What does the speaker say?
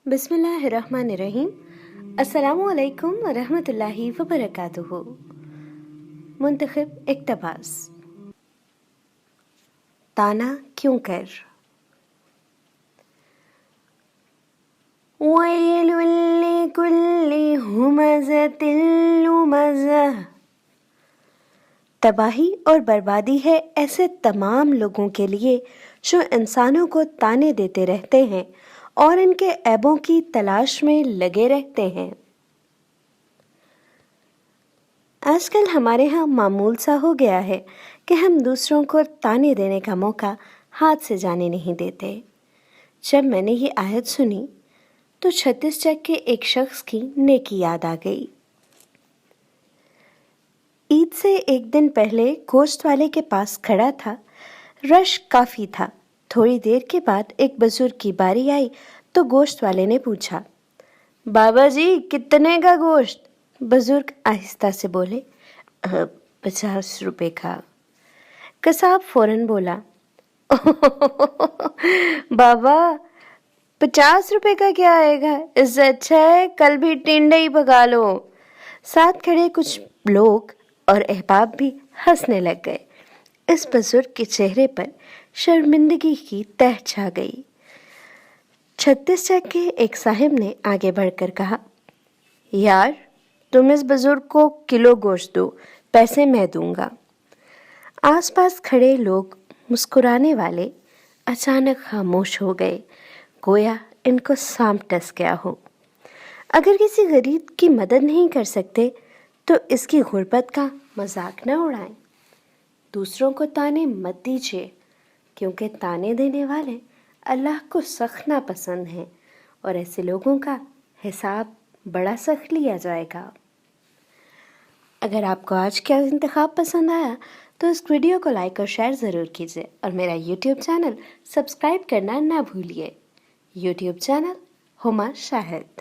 बिस्मिल्लाहिर्रहमानिर्रहीम। अस्सलामुअलैकुम वरहमतुल्लाहि वबरकातुहू। मुंतखब इक्तबास। ताना क्यों कर। वैलुल लिकुल्लि हुमज़तिल लुमज़ह। तबाही और बर्बादी है ऐसे तमाम लोगों के लिए जो इंसानों को ताने देते रहते हैं और इनके ऐबों की तलाश में लगे रहते हैं। आजकल हमारे यहाँ मामूल सा हो गया है कि हम दूसरों को ताने देने का मौका हाथ से जाने नहीं देते। जब मैंने ये आयत सुनी तो 36 चक के एक शख्स की नेकी याद आ गई। ईद से एक दिन पहले गोश्त वाले के पास खड़ा था। रश काफ़ी था। थोड़ी देर के बाद एक बुजुर्ग की बारी आई तो गोश्त वाले ने पूछा, बाबा जी कितने का गोश्त? बुजुर्ग आहिस्ता से बोले, 50 रुपए का। कसाब फौरन बोला, बाबा 50 रुपए का क्या आएगा, इससे अच्छा है कल भी टिंडे ही पका लो। साथ खड़े कुछ लोग और अहबाब भी हंसने लग गए। इस बुजुर्ग के चेहरे पर शर्मिंदगी की तह छा गई। 36 चक के एक साहिब ने आगे बढ़कर कहा, यार तुम इस बुजुर्ग को किलो गोश्त दो, पैसे मैं दूंगा। आसपास खड़े लोग मुस्कुराने वाले अचानक खामोश हो गए, गोया इनको सांप डस गया हो। अगर किसी गरीब की मदद नहीं कर सकते तो इसकी गुर्बत का मजाक न उड़ाएं। दूसरों को ताने मत दीजिए, क्योंकि ताने देने वाले अल्लाह को सख्त नापसंद हैं और ऐसे लोगों का हिसाब बड़ा सख्त लिया जाएगा। अगर आपको आज का इंतखाब पसंद आया तो इस वीडियो को लाइक और शेयर ज़रूर कीजिए और मेरा यूट्यूब चैनल सब्सक्राइब करना ना भूलिए। YouTube channel Huma Shahid.